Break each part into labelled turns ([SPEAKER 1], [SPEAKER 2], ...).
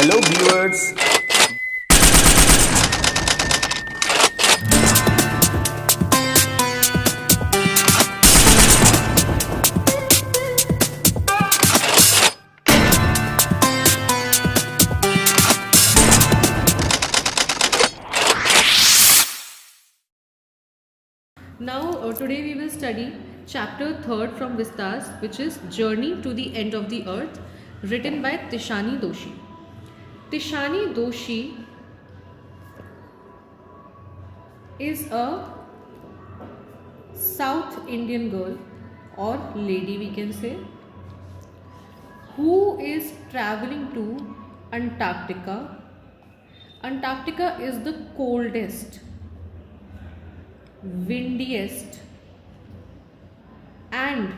[SPEAKER 1] Hello viewers.
[SPEAKER 2] Now, today we will study chapter 3rd from Vistas, which is Journey to the End of the Earth, written by Tishani Doshi. Tishani Doshi is a South Indian girl or lady, we can say, who is traveling to Antarctica. Antarctica is the coldest, windiest and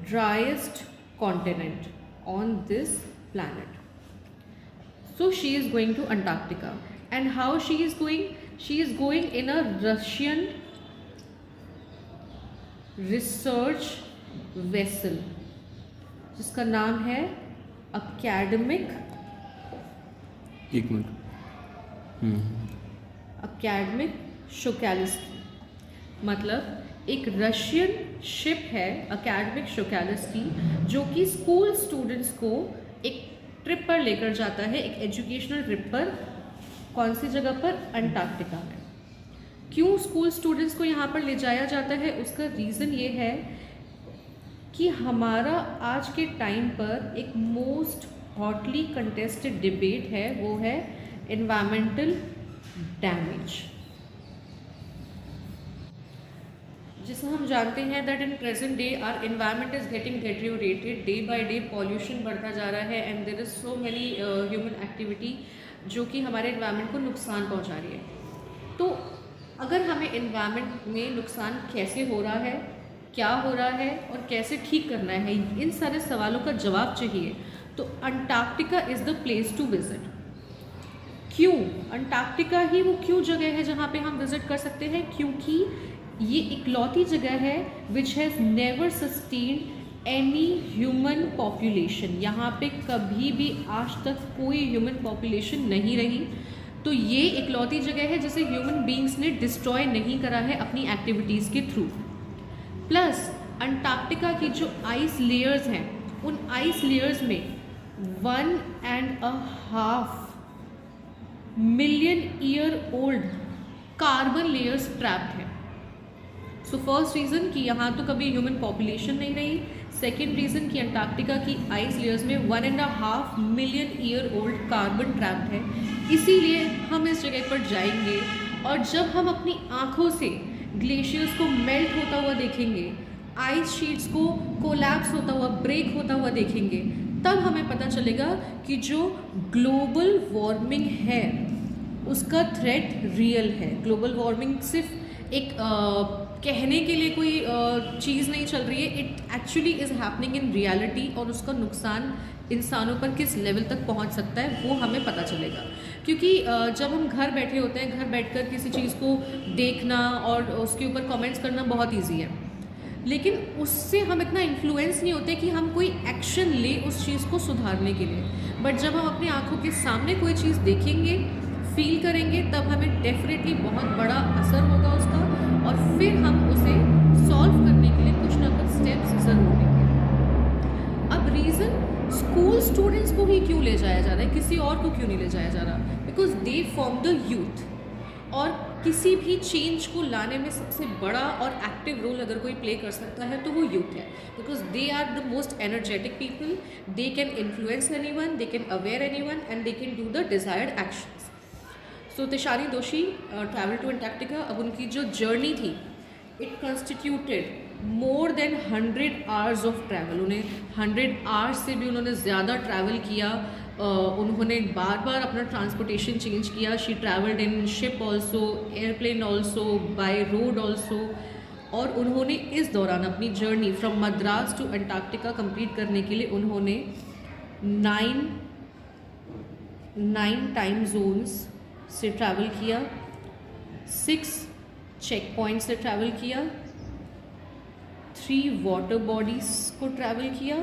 [SPEAKER 2] driest continent on this planet. So she is going to Antarctica. And how she is going? She is going in a Russian research vessel जिसका नाम है academic
[SPEAKER 1] एक minute.
[SPEAKER 2] Academic शोकैलिस्की, मतलब एक Russian ship है academic शोकैलिस्की, जो कि school students को एक ट्रिप पर लेकर जाता है, एक एजुकेशनल ट्रिप पर। कौन सी जगह पर? अंटार्कटिका में। क्यों स्कूल स्टूडेंट्स को यहाँ पर ले जाया जाता है? उसका रीज़न ये है कि हमारा आज के टाइम पर एक मोस्ट हॉटली कंटेस्टेड डिबेट है, वो है एनवायरमेंटल डैमेज। जिसे हम जानते हैं that in present day our environment is getting deteriorated, day by day pollution बढ़ता जा रहा है and there is so many human activity जो कि हमारे एनवायरनमेंट को नुकसान पहुंचा रही है। तो अगर हमें एनवायरनमेंट में नुकसान कैसे हो रहा है, क्या हो रहा है और कैसे ठीक करना है, इन सारे सवालों का जवाब चाहिए तो Antarctica is the place to visit. क्यों अंटार्कटिका ही वो क्यों जगह है जहाँ पे हम विजिट कर सकते हैं? क्योंकि ये इकलौती जगह है which has never sustained any human population. यहाँ पे कभी भी आज तक कोई ह्यूमन पॉपुलेशन नहीं रही। तो ये इकलौती जगह है जिसे ह्यूमन बींग्स ने डिस्ट्रॉय नहीं करा है अपनी एक्टिविटीज़ के थ्रू। प्लस अंटार्कटिका की जो आइस लेयर्स हैं, उन आइस लेयर्स में 1.5 million year old carbon layers trapped हैं। सो फर्स्ट रीज़न कि यहाँ तो कभी ह्यूमन पॉपुलेशन नहीं रही। सेकेंड रीज़न कि अंटार्कटिका की आइस लेयर्स में 1.5 million year old carbon trapped है। इसीलिए हम इस जगह पर जाएंगे और जब हम अपनी आँखों से ग्लेशियर्स को मेल्ट होता हुआ देखेंगे, आइस शीट्स को कोलैप्स होता हुआ, ब्रेक होता हुआ देखेंगे, तब हमें पता चलेगा कि जो ग्लोबल वार्मिंग है उसका थ्रेट रियल है। ग्लोबल वार्मिंग सिर्फ एक कहने के लिए कोई चीज़ नहीं चल रही है, it actually is happening in reality. और उसका नुकसान इंसानों पर किस लेवल तक पहुंच सकता है वो हमें पता चलेगा। क्योंकि जब हम घर बैठे होते हैं, घर बैठकर किसी चीज़ को देखना और उसके ऊपर कमेंट्स करना बहुत ईजी है, लेकिन उससे हम इतना इन्फ्लुएंस नहीं होते कि हम कोई एक्शन ले उस चीज़ को सुधारने के लिए। बट जब हम अपनी आँखों के सामने कोई चीज़ देखेंगे, फील करेंगे, तब हमें डेफिनेटली बहुत बड़ा असर होगा उसका, और फिर हम उसे सॉल्व करने के लिए कुछ ना कुछ स्टेप्स ज़रूर लेंगे। अब रीज़न स्कूल स्टूडेंट्स को ही क्यों ले जाया जा रहा है, किसी और को क्यों नहीं ले जाया जा रहा? Because they form the youth. और किसी भी चेंज को लाने में सबसे बड़ा और एक्टिव रोल अगर कोई प्ले कर सकता है तो वो यूथ है। Because they are the most energetic people, they can influence anyone, they can aware anyone and they can do the desired actions. So Tishani Doshi travel to Antarctica. अब उनकी जो जर्नी थी, it constituted more than 100 hours of travel. उन्हें 100 hours से भी उन्होंने ज़्यादा travel किया। उन्होंने बार बार अपना ट्रांसपोर्टेशन चेंज किया। She travelled in ship also, airplane also, by road also. और उन्होंने इस दौरान अपनी journey from Madras to Antarctica complete करने के लिए उन्होंने 9 टाइम जोन्स से ट्रैवल किया, 6 चेक पॉइंट से ट्रैवल किया, 3 वाटर बॉडीज़ को ट्रैवल किया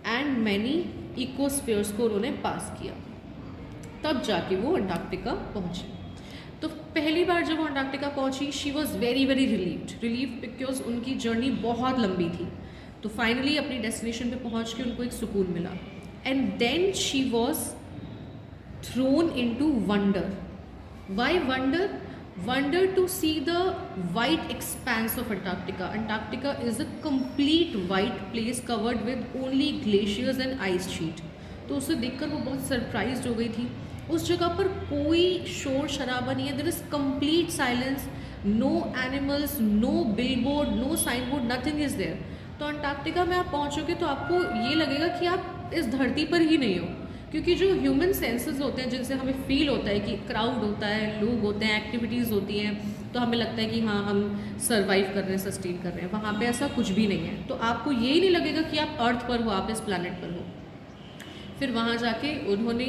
[SPEAKER 2] एंड मैनी इकोस्फीयर्स को उन्होंने पास किया, तब जाके वो अंटार्कटिका पहुंचे। तो पहली बार जब वो अंटार्कटिका पहुंची, she was very very relieved because उनकी जर्नी बहुत लंबी थी। तो फाइनली अपनी डेस्टिनेशन पे पहुंच के उनको एक सुकून मिला, and then she was thrown into wonder. Why wonder? Wonder to see the white expanse of Antarctica. Antarctica is a complete white place covered with only glaciers and ice sheet. तो उसे देखकर वो बहुत सरप्राइज्ड हो गई थी। उस जगह पर कोई शोर शराबा नहीं है, there is complete silence, no animals, no billboard, no sign board, nothing is there. तो अंटार्कटिका में आप पहुँचोगे तो आपको ये लगेगा कि आप इस धरती पर ही नहीं हो, क्योंकि जो ह्यूमन सेंसेस होते हैं जिनसे हमें फील होता है कि क्राउड होता है, लोग होते हैं, एक्टिविटीज़ होती हैं, तो हमें लगता है कि हाँ हम सर्वाइव कर रहे हैं, सस्टेन कर रहे हैं, वहाँ पे ऐसा कुछ भी नहीं है। तो आपको यही नहीं लगेगा कि आप अर्थ पर हो, आप इस प्लैनेट पर हो। फिर वहाँ जाके उन्होंने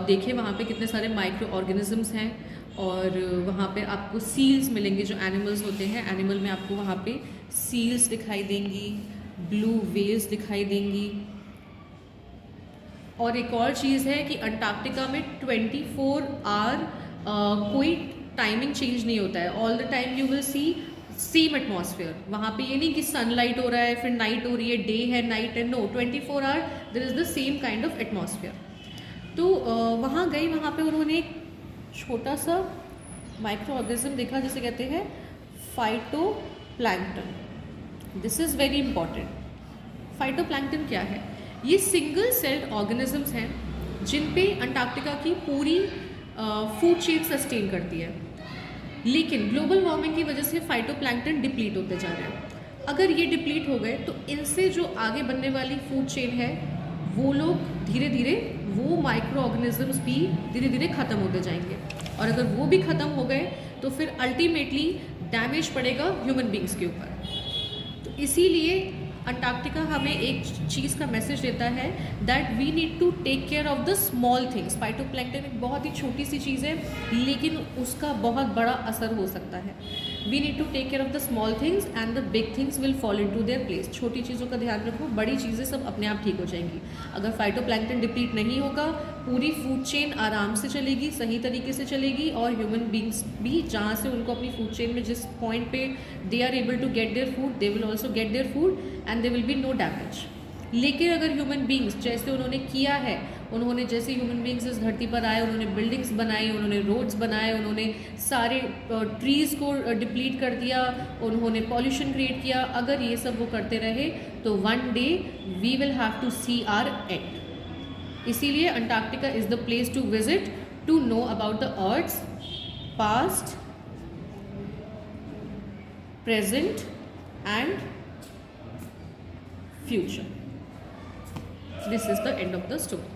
[SPEAKER 2] देखे वहाँ पे कितने सारे माइक्रो ऑर्गेनिजम्स हैं, और वहाँ पे आपको सील्स मिलेंगे जो एनिमल्स होते हैं। एनिमल में आपको वहाँ पे सील्स दिखाई देंगी, ब्लू वेल्स दिखाई देंगी। और एक और चीज़ है कि अंटार्कटिका में 24 आवर कोई टाइमिंग चेंज नहीं होता है। All the time you will see same atmosphere. वहाँ पे ये नहीं कि सनलाइट हो रहा है फिर नाइट हो रही है, डे है नाइट है, no, 24 hour there is the same kind of atmosphere. तो वहाँ गई, वहाँ पे उन्होंने एक छोटा सा माइक्रो ऑर्गेनिज्म देखा जिसे कहते हैं phytoplankton. This is very important. Phytoplankton क्या है? ये सिंगल सेल्ड ऑर्गेनिजम्स हैं जिन पे अंटार्कटिका की पूरी फूड चेन सस्टेन करती है। लेकिन ग्लोबल वार्मिंग की वजह से फाइटोप्लैंक्टन डिप्लीट होते जा रहे हैं। अगर ये डिप्लीट हो गए तो इनसे जो आगे बनने वाली फूड चेन है वो लोग धीरे धीरे, वो माइक्रो ऑर्गेनिजम्स भी धीरे धीरे ख़त्म होते जाएंगे, और अगर वो भी ख़त्म हो गए तो फिर अल्टीमेटली डैमेज पड़ेगा ह्यूमन बींग्स के ऊपर। तो इसीलिए अंटार्कटिका हमें एक चीज़ का मैसेज देता है that we need to take care of the small things. Phytoplankton एक बहुत ही छोटी सी चीज़ है लेकिन उसका बहुत बड़ा असर हो सकता है। We need to take care of the small things and the big things will fall into their place. छोटी चीज़ों का ध्यान रखो, बड़ी चीज़ें सब अपने आप ठीक हो जाएंगी। अगर फाइटोप्लैंक्टन डिप्लीट नहीं होगा, पूरी फूड चेन आराम से चलेगी, सही तरीके से चलेगी, और ह्यूमन बींग्स भी जहाँ से उनको अपनी फूड चेन में जिस पॉइंट पे they are able to get their food, they will also get their food and there will be no damage. लेकिन अगर ह्यूमन बींग्स जैसे उन्होंने किया है, उन्होंने जैसे ह्यूमन बींग्स इस धरती पर आए, उन्होंने बिल्डिंग्स बनाई, उन्होंने रोड्स बनाए, उन्होंने सारे ट्रीज़ को डिप्लीट कर दिया, उन्होंने पॉल्यूशन क्रिएट किया, अगर ये सब वो करते रहे तो one day we will have to see our end. इसीलिए Antarctica is the place to visit to know about the earth's past, present and future. This is the end of the story.